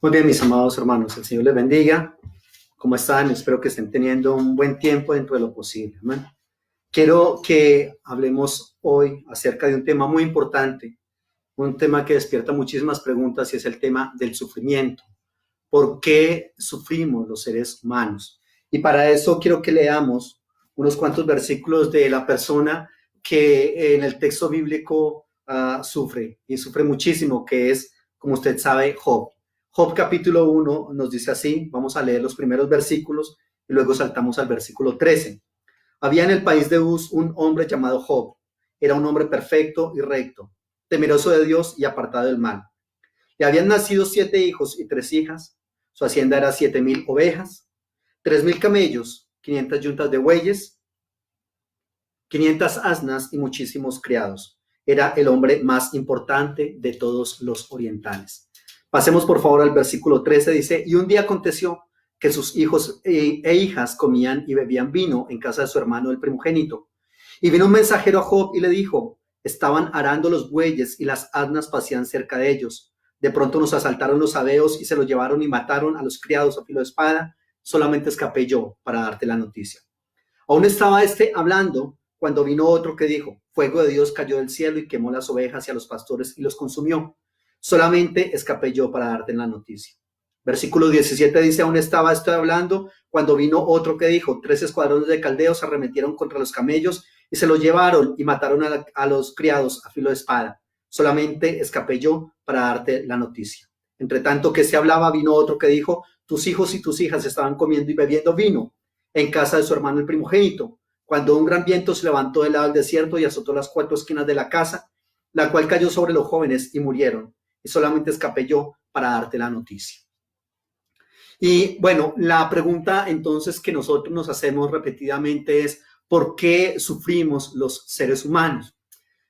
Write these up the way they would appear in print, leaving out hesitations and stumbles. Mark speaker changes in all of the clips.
Speaker 1: Muy bien, mis amados hermanos, el Señor les bendiga. ¿Cómo están? Espero que estén teniendo un buen tiempo dentro de lo posible. Amén. Quiero que hablemos hoy acerca de un tema muy importante, un tema que despierta muchísimas preguntas y es el tema del sufrimiento. ¿Por qué sufrimos los seres humanos? Y para eso quiero que leamos unos cuantos versículos de la persona que en el texto bíblico sufre y sufre muchísimo, que es, como usted sabe, Job. Job capítulo 1 nos dice así, vamos a leer los primeros versículos y luego saltamos al versículo 13. Había en el país de Uz un hombre llamado Job. Era un hombre perfecto y recto, temeroso de Dios y apartado del mal. Le habían nacido 7 hijos y 3 hijas. Su hacienda era 7,000 ovejas, 3,000 camellos, 500 yuntas de bueyes, 500 asnas y muchísimos criados. Era el hombre más importante de todos los orientales. Pasemos por favor al versículo 13, dice, y un día aconteció que sus hijos e hijas comían y bebían vino en casa de su hermano el primogénito. Y vino un mensajero a Job y le dijo, estaban arando los bueyes y las asnas pasían cerca de ellos. De pronto nos asaltaron los sabeos y se los llevaron y mataron a los criados a filo de espada. Solamente escapé yo para darte la noticia. Aún estaba hablando cuando vino otro que dijo, fuego de Dios cayó del cielo y quemó las ovejas y a los pastores y los consumió. Solamente escapé yo para darte la noticia. Versículo 17 dice, aún estoy hablando cuando vino otro que dijo, 3 escuadrones de caldeos arremetieron contra los camellos y se los llevaron y mataron a los criados a filo de espada. Solamente escapé yo para darte la noticia. Entre tanto que se hablaba, vino otro que dijo, tus hijos y tus hijas estaban comiendo y bebiendo vino en casa de su hermano el primogénito, cuando un gran viento se levantó del lado del desierto y azotó las 4 esquinas de la casa, la cual cayó sobre los jóvenes y murieron. Y solamente escapé yo para darte la noticia. Y bueno, la pregunta entonces que nosotros nos hacemos repetidamente es, ¿por qué sufrimos los seres humanos?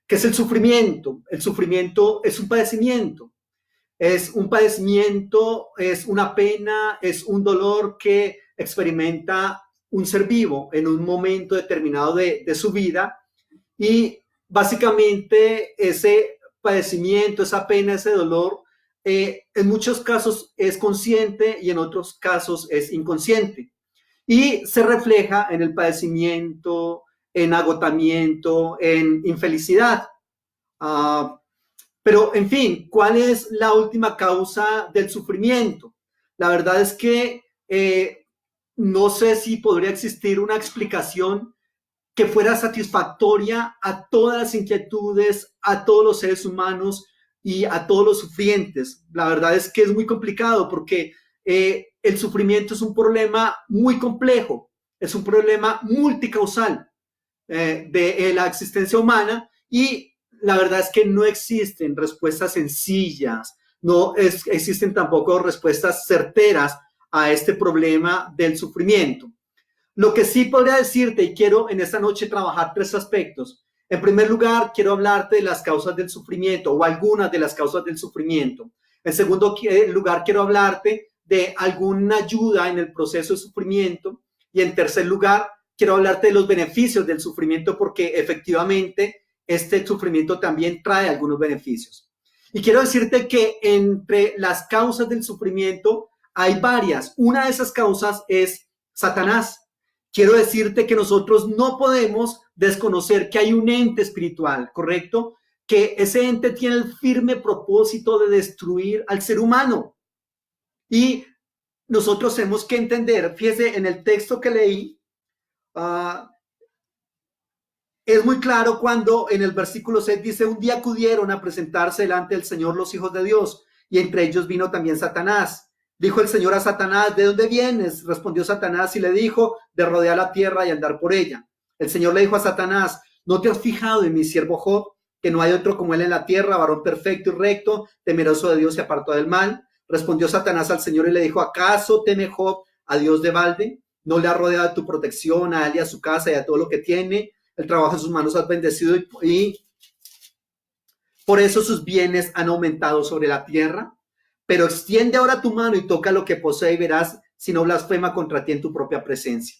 Speaker 1: ¿Qué es el sufrimiento? El sufrimiento es un padecimiento. Es un padecimiento, es una pena, es un dolor que experimenta un ser vivo en un momento determinado de su vida. Y básicamente ese padecimiento, esa pena, ese dolor, en muchos casos es consciente y en otros casos es inconsciente. Y se refleja en el padecimiento, en agotamiento, en infelicidad. Pero, en fin, ¿cuál es la última causa del sufrimiento? La verdad es que no sé si podría existir una explicación que fuera satisfactoria a todas las inquietudes, a todos los seres humanos y a todos los sufrientes. La verdad es que es muy complicado porque el sufrimiento es un problema muy complejo, es un problema multicausal de la existencia humana y la verdad es que no existen respuestas sencillas, existen tampoco respuestas certeras a este problema del sufrimiento. Lo que sí podría decirte, y quiero en esta noche trabajar 3 aspectos. En primer lugar, quiero hablarte de las causas del sufrimiento o algunas de las causas del sufrimiento. En segundo lugar, quiero hablarte de alguna ayuda en el proceso de sufrimiento. Y en tercer lugar, quiero hablarte de los beneficios del sufrimiento porque efectivamente este sufrimiento también trae algunos beneficios. Y quiero decirte que entre las causas del sufrimiento hay varias. Una de esas causas es Satanás. Quiero decirte que nosotros no podemos desconocer que hay un ente espiritual, ¿correcto? Que ese ente tiene el firme propósito de destruir al ser humano. Y nosotros tenemos que entender, fíjese, en el texto que leí, es muy claro cuando en el versículo 6 dice, un día acudieron a presentarse delante del Señor los hijos de Dios, y entre ellos vino también Satanás. Dijo el Señor a Satanás, ¿de dónde vienes? Respondió Satanás y le dijo, de rodear la tierra y andar por ella. El Señor le dijo a Satanás, ¿no te has fijado en mi siervo Job, que no hay otro como él en la tierra, varón perfecto y recto, temeroso de Dios y apartado del mal? Respondió Satanás al Señor y le dijo, ¿acaso teme Job a Dios de balde? ¿No le ha rodeado tu protección a él y a su casa y a todo lo que tiene? El trabajo de sus manos has bendecido y por eso sus bienes han aumentado sobre la tierra. Pero extiende ahora tu mano y toca lo que posee y verás si no blasfema contra ti en tu propia presencia.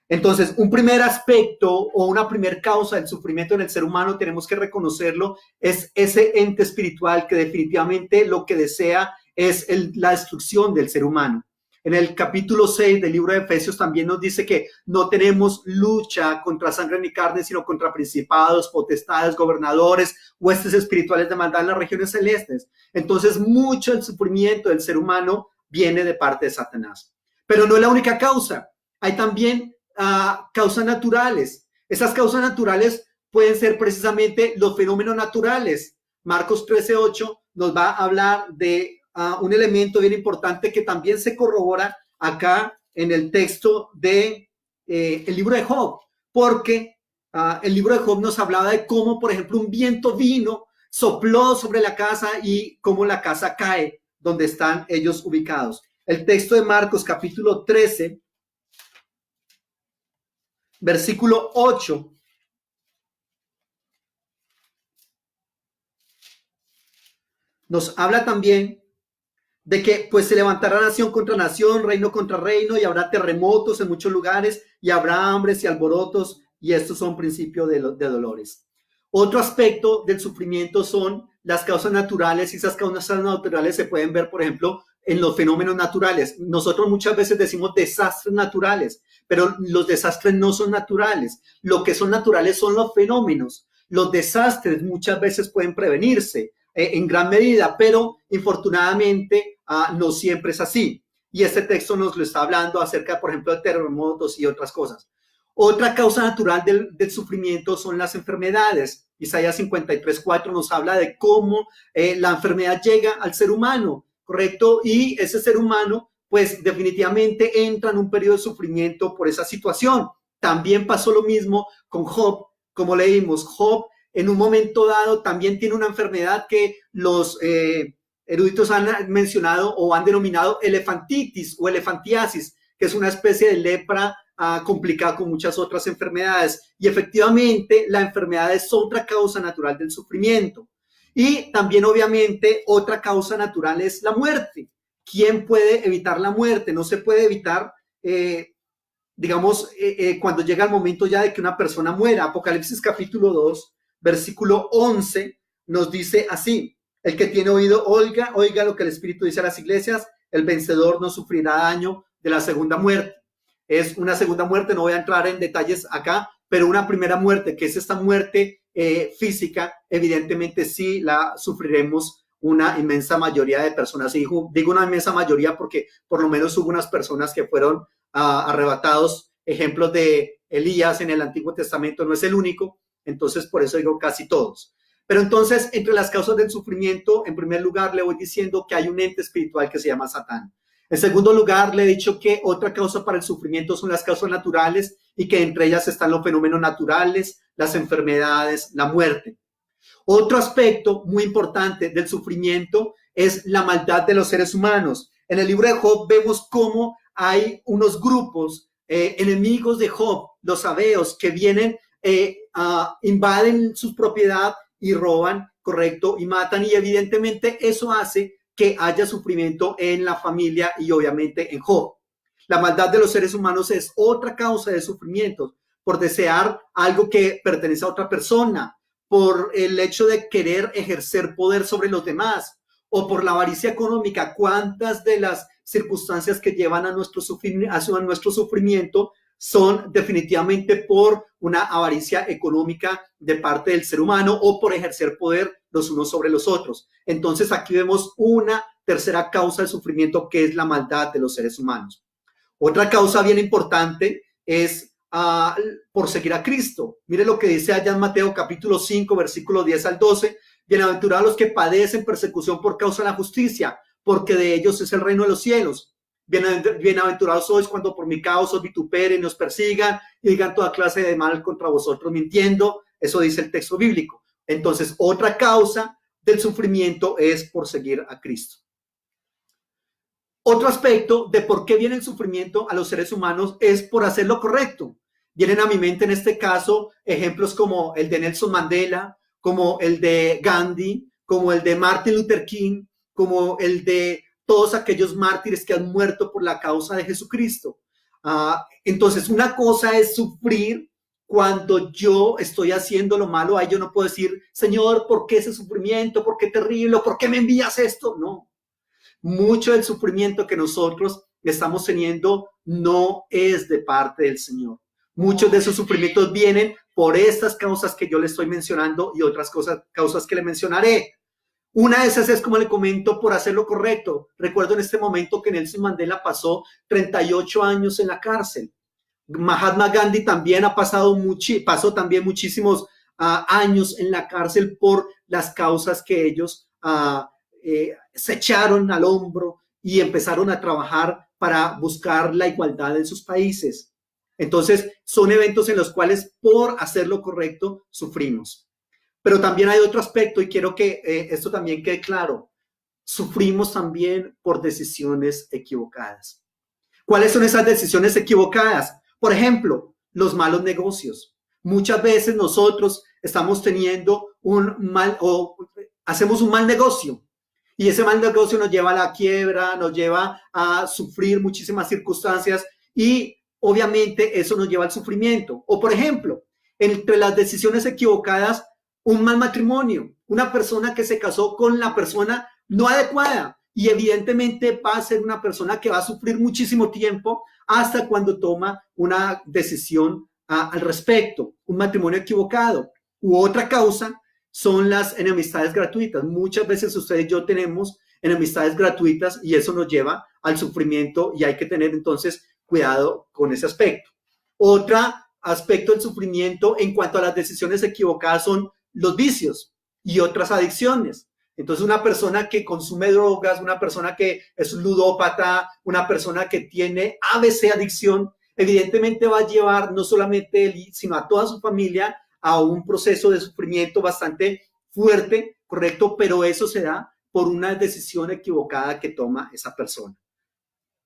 Speaker 1: Entonces, un primer aspecto o una primer causa del sufrimiento en el ser humano, tenemos que reconocerlo, es ese ente espiritual que definitivamente lo que desea es la destrucción del ser humano. En el capítulo 6 del libro de Efesios también nos dice que no tenemos lucha contra sangre ni carne, sino contra principados, potestades, gobernadores, huestes espirituales de maldad en las regiones celestes. Entonces, mucho del sufrimiento del ser humano viene de parte de Satanás. Pero no es la única causa. Hay también causas naturales. Esas causas naturales pueden ser precisamente los fenómenos naturales. Marcos 13:8 nos va a hablar de un elemento bien importante que también se corrobora acá en el texto de el libro de Job, porque el libro de Job nos hablaba de cómo, por ejemplo, un viento vino, sopló sobre la casa y cómo la casa cae donde están ellos ubicados. El texto de Marcos capítulo 13, versículo 8. Nos habla también de que pues se levantará nación contra nación, reino contra reino, y habrá terremotos en muchos lugares, y habrá hambres y alborotos, y estos son principios de dolores. Otro aspecto del sufrimiento son las causas naturales, y esas causas naturales se pueden ver, por ejemplo, en los fenómenos naturales. Nosotros muchas veces decimos desastres naturales, pero los desastres no son naturales. Lo que son naturales son los fenómenos. Los desastres muchas veces pueden prevenirse en gran medida, pero infortunadamente no siempre es así. Y este texto nos lo está hablando acerca, por ejemplo, de terremotos y otras cosas. Otra causa natural del sufrimiento son las enfermedades. Isaías 53:4 nos habla de cómo la enfermedad llega al ser humano, ¿correcto? Y ese ser humano, pues definitivamente entra en un periodo de sufrimiento por esa situación. También pasó lo mismo con Job, como leímos. Job en un momento dado también tiene una enfermedad que los eruditos han mencionado o han denominado elefantitis o elefantiasis, que es una especie de lepra complicada con muchas otras enfermedades. Y efectivamente la enfermedad es otra causa natural del sufrimiento. Y también obviamente otra causa natural es la muerte. ¿Quién puede evitar la muerte? No se puede evitar cuando llega el momento ya de que una persona muera. Apocalipsis capítulo 2, versículo 11 nos dice así: el que tiene oído, oiga lo que el Espíritu dice a las iglesias, el vencedor no sufrirá daño de la segunda muerte. Es una segunda muerte, no voy a entrar en detalles acá, pero una primera muerte, que es esta muerte física, evidentemente sí la sufriremos una inmensa mayoría de personas. Y digo una inmensa mayoría porque por lo menos hubo unas personas que fueron arrebatados. Ejemplos de Elías en el Antiguo Testamento, no es el único, entonces por eso digo casi todos. Pero entonces, entre las causas del sufrimiento, en primer lugar le voy diciendo que hay un ente espiritual que se llama Satán. En segundo lugar, le he dicho que otra causa para el sufrimiento son las causas naturales y que entre ellas están los fenómenos naturales, las enfermedades, la muerte. Otro aspecto muy importante del sufrimiento es la maldad de los seres humanos. En el libro de Job vemos cómo hay unos grupos enemigos de Job, los sabeos, que vienen, invaden su propiedad y roban, correcto, y matan, y evidentemente eso hace que haya sufrimiento en la familia y obviamente en Job. La maldad de los seres humanos es otra causa de sufrimiento, por desear algo que pertenece a otra persona, por el hecho de querer ejercer poder sobre los demás, o por la avaricia económica. ¿Cuántas de las circunstancias que llevan a nuestro sufrimiento son definitivamente por una avaricia económica de parte del ser humano o por ejercer poder los unos sobre los otros? Entonces aquí vemos una tercera causa de sufrimiento, que es la maldad de los seres humanos. Otra causa bien importante es por seguir a Cristo. Mire lo que dice allá en Mateo capítulo 5, versículos 10 al 12. Bienaventurados los que padecen persecución por causa de la justicia, porque de ellos es el reino de los cielos. Bienaventurados sois cuando por mi causa os vituperen, os persigan y digan toda clase de mal contra vosotros mintiendo. Eso dice el texto bíblico. Entonces, otra causa del sufrimiento es por seguir a Cristo. Otro aspecto de por qué viene el sufrimiento a los seres humanos es por hacer lo correcto. Vienen a mi mente en este caso ejemplos como el de Nelson Mandela, como el de Gandhi, como el de Martin Luther King, como el de todos aquellos mártires que han muerto por la causa de Jesucristo. Entonces, una cosa es sufrir cuando yo estoy haciendo lo malo. Ahí yo no puedo decir, Señor, ¿por qué ese sufrimiento? ¿Por qué terrible? ¿Por qué me envías esto? No. Mucho del sufrimiento que nosotros estamos teniendo no es de parte del Señor. Muchos de esos sufrimientos vienen por estas causas que yo le estoy mencionando y otras causas que le mencionaré. Una de esas es, como le comento, por hacer lo correcto. Recuerdo en este momento que Nelson Mandela pasó 38 años en la cárcel. Mahatma Gandhi también pasó también muchísimos años en la cárcel por las causas que ellos se echaron al hombro y empezaron a trabajar para buscar la igualdad en sus países. Entonces, son eventos en los cuales por hacer lo correcto sufrimos. Pero también hay otro aspecto y quiero que esto también quede claro. Sufrimos también por decisiones equivocadas. ¿Cuáles son esas decisiones equivocadas? Por ejemplo, los malos negocios. Muchas veces nosotros estamos teniendo hacemos un mal negocio y ese mal negocio nos lleva a la quiebra, nos lleva a sufrir muchísimas circunstancias y obviamente eso nos lleva al sufrimiento. O por ejemplo, entre las decisiones equivocadas, un mal matrimonio, una persona que se casó con la persona no adecuada y evidentemente va a ser una persona que va a sufrir muchísimo tiempo hasta cuando toma una decisión al respecto, un matrimonio equivocado. U otra causa son las enemistades gratuitas. Muchas veces usted y yo tenemos enemistades gratuitas y eso nos lleva al sufrimiento y hay que tener entonces cuidado con ese aspecto. Otro aspecto del sufrimiento en cuanto a las decisiones equivocadas son los vicios y otras adicciones. Entonces, una persona que consume drogas, una persona que es ludópata, una persona que tiene ABC adicción, evidentemente va a llevar no solamente él, sino a toda su familia a un proceso de sufrimiento bastante fuerte, correcto, pero eso se da por una decisión equivocada que toma esa persona.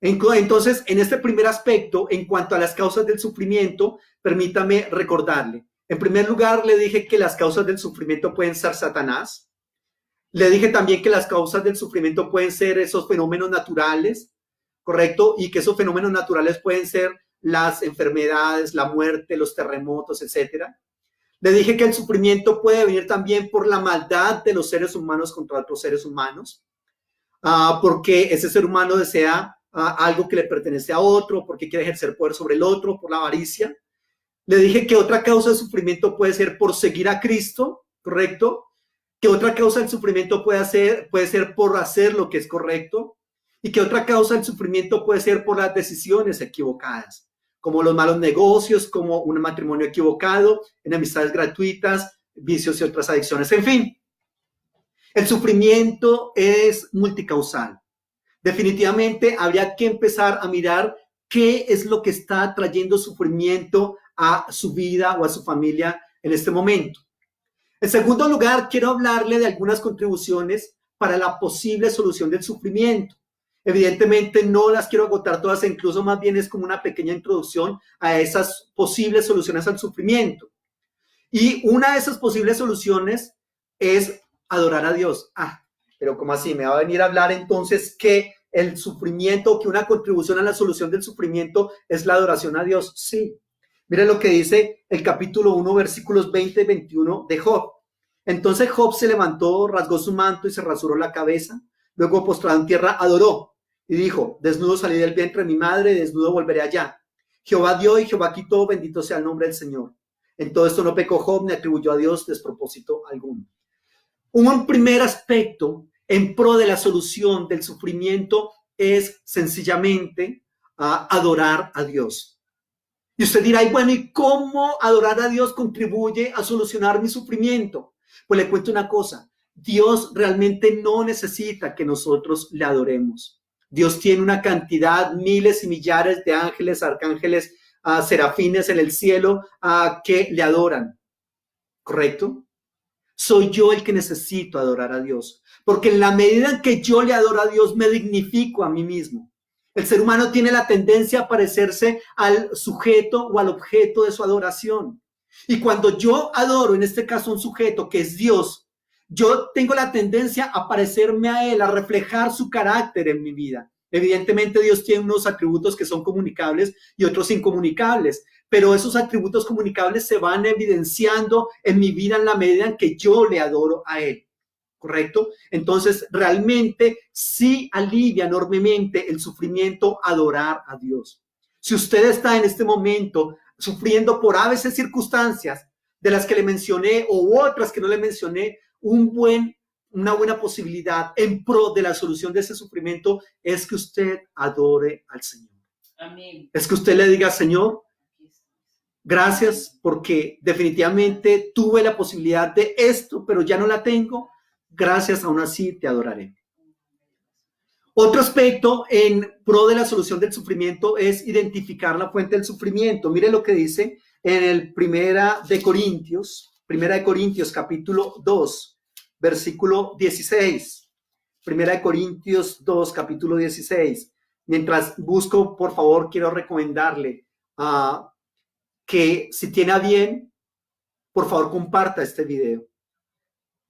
Speaker 1: Entonces, en este primer aspecto, en cuanto a las causas del sufrimiento, permítame recordarle. En primer lugar, le dije que las causas del sufrimiento pueden ser Satanás. Le dije también que las causas del sufrimiento pueden ser esos fenómenos naturales, ¿correcto? Y que esos fenómenos naturales pueden ser las enfermedades, la muerte, los terremotos, etcétera. Le dije que el sufrimiento puede venir también por la maldad de los seres humanos contra otros seres humanos, porque ese ser humano desea algo que le pertenece a otro, porque quiere ejercer poder sobre el otro, por la avaricia. Le dije que otra causa de sufrimiento puede ser por seguir a Cristo, ¿correcto? Que otra causa del sufrimiento puede ser por hacer lo que es correcto y que otra causa del sufrimiento puede ser por las decisiones equivocadas, como los malos negocios, como un matrimonio equivocado, enemistades gratuitas, vicios y otras adicciones. En fin, el sufrimiento es multicausal. Definitivamente habría que empezar a mirar qué es lo que está trayendo sufrimiento a su vida o a su familia en este momento. En segundo lugar, quiero hablarle de algunas contribuciones para la posible solución del sufrimiento. Evidentemente no las quiero agotar todas, incluso más bien es como una pequeña introducción a esas posibles soluciones al sufrimiento. Y una de esas posibles soluciones es adorar a Dios. Pero ¿cómo así? ¿Me va a venir a hablar entonces que el sufrimiento, que una contribución a la solución del sufrimiento es la adoración a Dios? Sí. Miren lo que dice el capítulo 1, versículos 20 y 21 de Job. Entonces Job se levantó, rasgó su manto y se rasuró la cabeza. Luego, postrado en tierra, adoró y dijo: desnudo salí del vientre de mi madre, desnudo volveré allá. Jehová dio y Jehová quitó, bendito sea el nombre del Señor. En todo esto no pecó Job, ni atribuyó a Dios despropósito alguno. Un primer aspecto en pro de la solución del sufrimiento es sencillamente adorar a Dios. Y usted dirá, bueno, ¿y cómo adorar a Dios contribuye a solucionar mi sufrimiento? Pues le cuento una cosa, Dios realmente no necesita que nosotros le adoremos. Dios tiene una cantidad, miles y millares de ángeles, arcángeles, serafines en el cielo que le adoran, ¿correcto? Soy yo el que necesito adorar a Dios, porque en la medida en que yo le adoro a Dios, me dignifico a mí mismo. El ser humano tiene la tendencia a parecerse al sujeto o al objeto de su adoración. Y cuando yo adoro, en este caso, un sujeto que es Dios, yo tengo la tendencia a parecerme a Él, a reflejar su carácter en mi vida. Evidentemente, Dios tiene unos atributos que son comunicables y otros incomunicables, pero esos atributos comunicables se van evidenciando en mi vida en la medida en que yo le adoro a Él. ¿correcto? Entonces, realmente sí alivia enormemente el sufrimiento adorar a Dios. Si usted está en este momento sufriendo por a veces circunstancias de las que le mencioné o otras que no le mencioné, una buena posibilidad en pro de la solución de ese sufrimiento es que usted adore al Señor. Amén. Es que usted le diga, Señor, gracias porque definitivamente tuve la posibilidad de esto, pero ya no la tengo. Gracias, aún así te adoraré. Otro aspecto en pro de la solución del sufrimiento es identificar la fuente del sufrimiento. Mire lo que dice en el Primera de Corintios capítulo 2, versículo 16. Primera de Corintios 2, capítulo 16. Mientras busco, por favor, quiero recomendarle que si tiene a bien, por favor, comparta este video.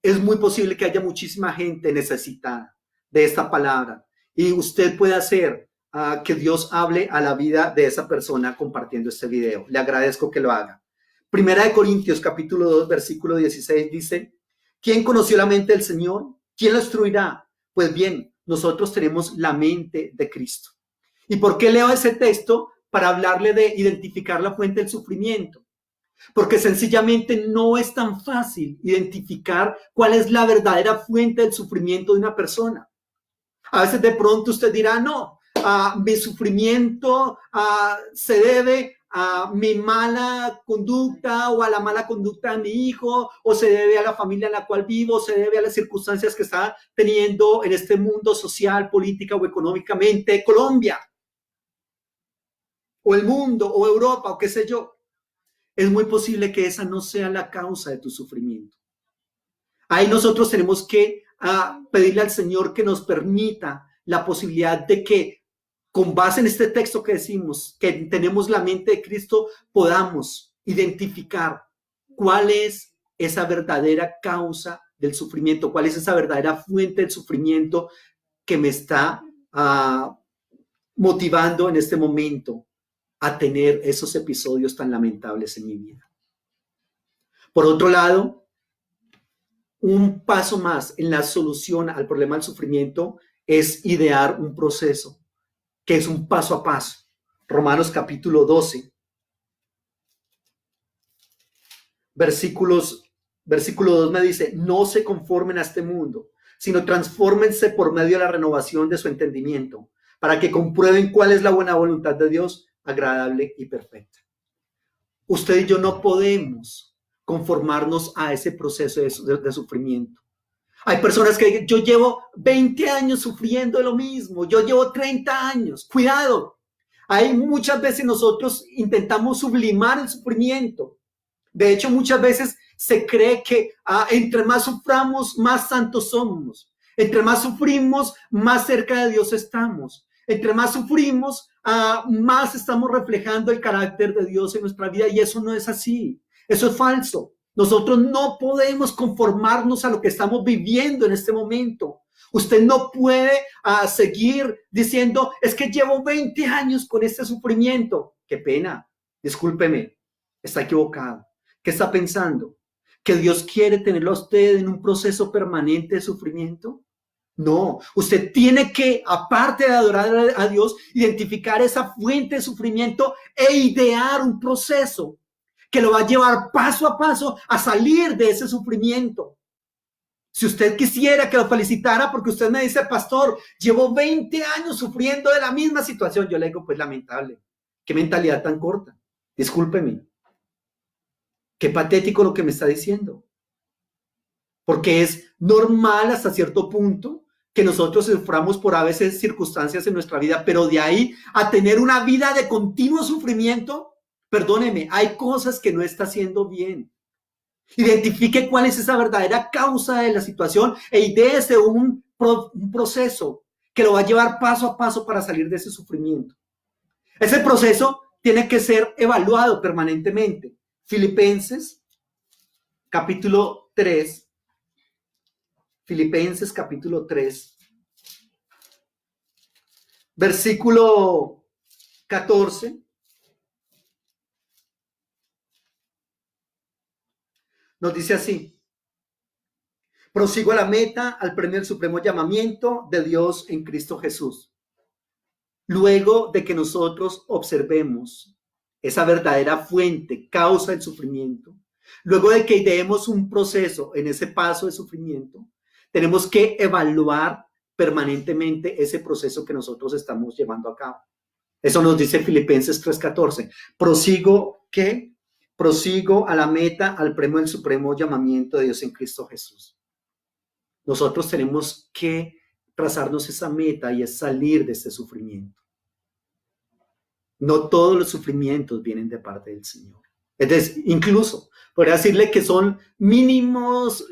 Speaker 1: Es muy posible que haya muchísima gente necesitada de esta palabra y usted puede hacer que Dios hable a la vida de esa persona compartiendo este video. Le agradezco que lo haga. Primera de Corintios, capítulo 2, versículo 16 dice, ¿quién conoció la mente del Señor? ¿Quién lo instruirá? Pues bien, nosotros tenemos la mente de Cristo. ¿Y por qué leo ese texto? Para hablarle de identificar la fuente del sufrimiento. Porque sencillamente no es tan fácil identificar cuál es la verdadera fuente del sufrimiento de una persona. A veces de pronto usted dirá, no, mi sufrimiento se debe a mi mala conducta o a la mala conducta de mi hijo, o se debe a la familia en la cual vivo, o se debe a las circunstancias que está teniendo en este mundo social, política o económicamente Colombia, o el mundo, o Europa, o qué sé yo. Es muy posible que esa no sea la causa de tu sufrimiento. Ahí nosotros tenemos que pedirle al Señor que nos permita la posibilidad de que, con base en este texto que decimos, que tenemos la mente de Cristo, podamos identificar cuál es esa verdadera causa del sufrimiento, cuál es esa verdadera fuente del sufrimiento que me está motivando en este momento a tener esos episodios tan lamentables en mi vida. Por otro lado, un paso más en la solución al problema del sufrimiento es idear un proceso, que es un paso a paso. Romanos capítulo 12, versículo 2 me dice, no se conformen a este mundo, sino transfórmense por medio de la renovación de su entendimiento, para que comprueben cuál es la buena voluntad de Dios, agradable y perfecta. Usted y yo no podemos conformarnos a ese proceso de sufrimiento. Hay personas que dicen, yo llevo 20 años sufriendo de lo mismo, yo llevo 30 años. Cuidado, hay muchas veces nosotros intentamos sublimar el sufrimiento. De hecho, muchas veces se cree que entre más suframos, más santos somos. Entre más sufrimos, más cerca de Dios estamos. Entre más sufrimos, más estamos reflejando el carácter de Dios en nuestra vida, y eso no es así. Eso es falso. Nosotros no podemos conformarnos a lo que estamos viviendo en este momento. Usted no puede seguir diciendo, es que llevo 20 años con este sufrimiento. Qué pena, discúlpeme, está equivocado. ¿Qué está pensando? ¿Que Dios quiere tenerlo a usted en un proceso permanente de sufrimiento? No, usted tiene que, aparte de adorar a Dios, identificar esa fuente de sufrimiento e idear un proceso que lo va a llevar paso a paso a salir de ese sufrimiento. Si usted quisiera que lo felicitara porque usted me dice, pastor, llevo 20 años sufriendo de la misma situación, yo le digo, pues lamentable. Qué mentalidad tan corta. Discúlpeme. Qué patético lo que me está diciendo. Porque es normal hasta cierto punto que nosotros suframos por a veces circunstancias en nuestra vida, pero de ahí a tener una vida de continuo sufrimiento, perdóneme, hay cosas que no está haciendo bien. Identifique cuál es esa verdadera causa de la situación e ideese un proceso que lo va a llevar paso a paso para salir de ese sufrimiento. Ese proceso tiene que ser evaluado permanentemente. Filipenses capítulo 3, Filipenses capítulo 3, versículo 14. Nos dice así: Prosigo a la meta, al premio del supremo llamamiento de Dios en Cristo Jesús. Luego de que nosotros observemos esa verdadera fuente, causa del sufrimiento, luego de que ideemos un proceso en ese paso de sufrimiento, tenemos que evaluar permanentemente ese proceso que nosotros estamos llevando a cabo. Eso nos dice Filipenses 3:14. Prosigo, ¿qué? Prosigo a la meta, al premio del supremo llamamiento de Dios en Cristo Jesús. Nosotros tenemos que trazarnos esa meta y es salir de este sufrimiento. No todos los sufrimientos vienen de parte del Señor. Entonces, incluso podría decirle que son mínimos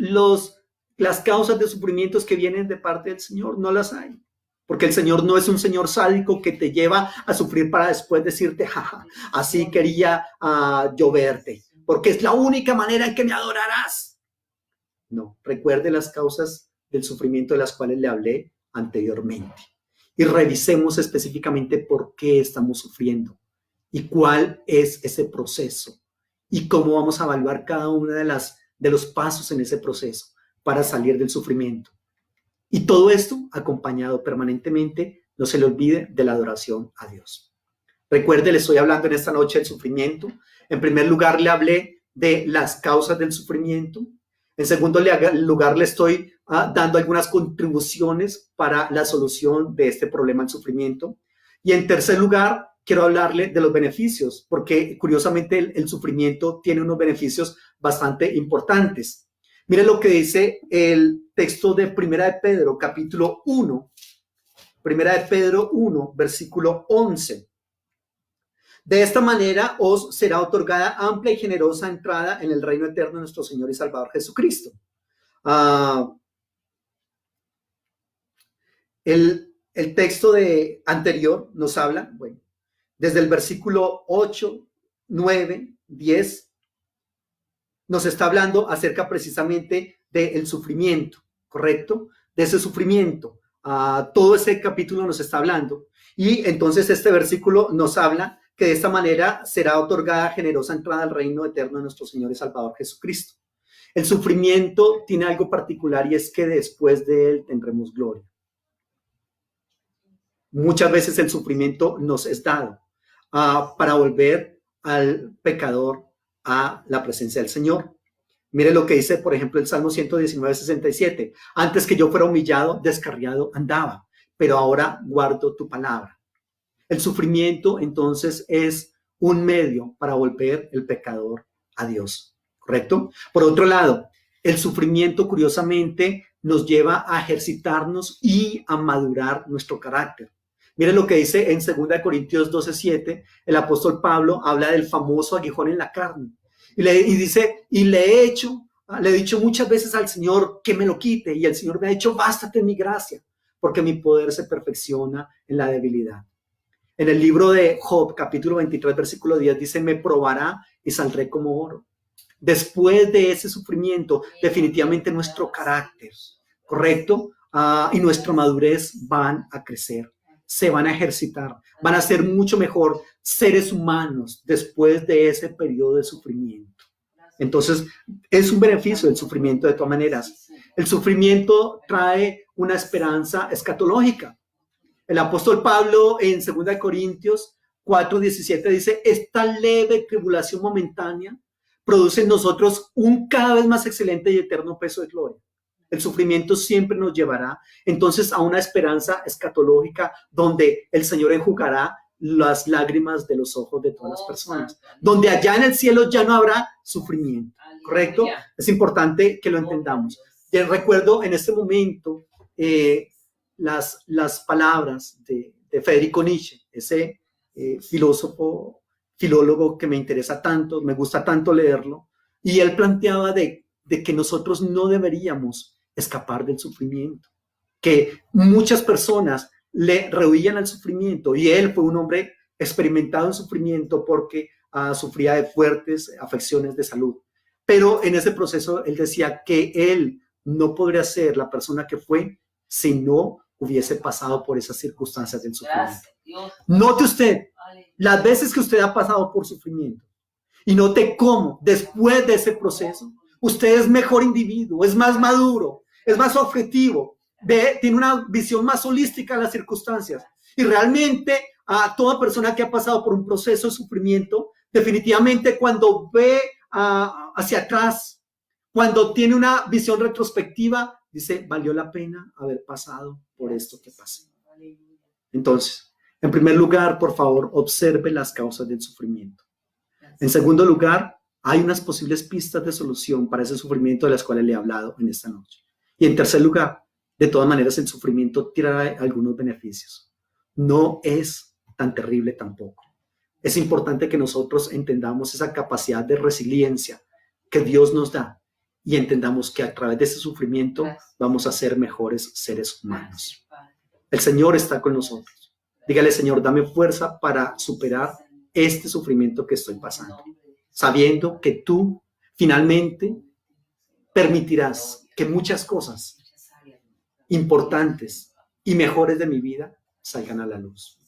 Speaker 1: las causas de sufrimientos que vienen de parte del Señor. No las hay. Porque el Señor no es un Señor sádico que te lleva a sufrir para después decirte, jaja, así quería yo verte, porque es la única manera en que me adorarás. No, recuerde las causas del sufrimiento de las cuales le hablé anteriormente. Y revisemos específicamente por qué estamos sufriendo y cuál es ese proceso y cómo vamos a evaluar cada uno de los pasos en ese proceso para salir del sufrimiento. Y todo esto acompañado permanentemente, no se le olvide, de la adoración a Dios. Recuerde, le estoy hablando en esta noche del sufrimiento. En primer lugar, le hablé de las causas del sufrimiento. En segundo lugar, le estoy dando algunas contribuciones para la solución de este problema del sufrimiento. Y en tercer lugar, quiero hablarle de los beneficios, porque curiosamente el sufrimiento tiene unos beneficios bastante importantes. Mire lo que dice el texto de Primera de Pedro, capítulo 1. Primera de Pedro 1, versículo 11. De esta manera os será otorgada amplia y generosa entrada en el reino eterno de nuestro Señor y Salvador Jesucristo. El texto anterior nos habla, bueno, desde el versículo 8, 9, 10, nos está hablando acerca precisamente del sufrimiento, ¿correcto? De ese sufrimiento. Todo ese capítulo nos está hablando. Y entonces este versículo nos habla que de esta manera será otorgada generosa entrada al reino eterno de nuestro Señor y Salvador Jesucristo. El sufrimiento tiene algo particular y es que después de él tendremos gloria. Muchas veces el sufrimiento nos es dado para volver al pecador a la presencia del Señor. Mire lo que dice, por ejemplo, el Salmo 119, 67. Antes que yo fuera humillado, descarriado andaba, pero ahora guardo tu palabra. El sufrimiento, entonces, es un medio para volver el pecador a Dios, ¿correcto? Por otro lado, el sufrimiento, curiosamente, nos lleva a ejercitarnos y a madurar nuestro carácter. Mire lo que dice en 2 Corintios 12:7, el apóstol Pablo habla del famoso aguijón en la carne. Y dice, y le he dicho muchas veces al Señor que me lo quite, y el Señor me ha dicho, bástate en mi gracia, porque mi poder se perfecciona en la debilidad. En el libro de Job, capítulo 23, versículo 10, dice, me probará y saldré como oro. Después de ese sufrimiento, definitivamente nuestro carácter, ¿correcto? Y nuestra madurez van a crecer, se van a ejercitar, van a ser mucho mejor seres humanos después de ese periodo de sufrimiento. Entonces, es un beneficio del sufrimiento de todas maneras. El sufrimiento trae una esperanza escatológica. El apóstol Pablo en 2 Corintios 4:17 dice, esta leve tribulación momentánea produce en nosotros un cada vez más excelente y eterno peso de gloria. El sufrimiento siempre nos llevará entonces a una esperanza escatológica donde el Señor enjugará las lágrimas de los ojos de todas las personas, donde allá en el cielo ya no habrá sufrimiento, ¿correcto? Es importante que lo entendamos. Ya recuerdo en este momento las palabras de Federico Nietzsche, ese filólogo que me interesa tanto, me gusta tanto leerlo, y él planteaba de que nosotros no deberíamos escapar del sufrimiento, que muchas personas le rehuían al sufrimiento, y él fue un hombre experimentado en sufrimiento porque sufría de fuertes afecciones de salud, pero en ese proceso él decía que él no podría ser la persona que fue si no hubiese pasado por esas circunstancias del sufrimiento. Note usted las veces que usted ha pasado por sufrimiento y note cómo después de ese proceso usted es mejor individuo, es más maduro, es más objetivo, tiene una visión más holística de las circunstancias. Y realmente a toda persona que ha pasado por un proceso de sufrimiento, definitivamente cuando ve hacia atrás, cuando tiene una visión retrospectiva, dice, valió la pena haber pasado por esto que pasé. Entonces, en primer lugar, por favor, observe las causas del sufrimiento. En segundo lugar, hay unas posibles pistas de solución para ese sufrimiento de las cuales le he hablado en esta noche. Y en tercer lugar, de todas maneras, el sufrimiento trae algunos beneficios. No es tan terrible tampoco. Es importante que nosotros entendamos esa capacidad de resiliencia que Dios nos da y entendamos que a través de ese sufrimiento vamos a ser mejores seres humanos. El Señor está con nosotros. Dígale, Señor, dame fuerza para superar este sufrimiento que estoy pasando, sabiendo que tú finalmente permitirás que muchas cosas importantes y mejores de mi vida salgan a la luz.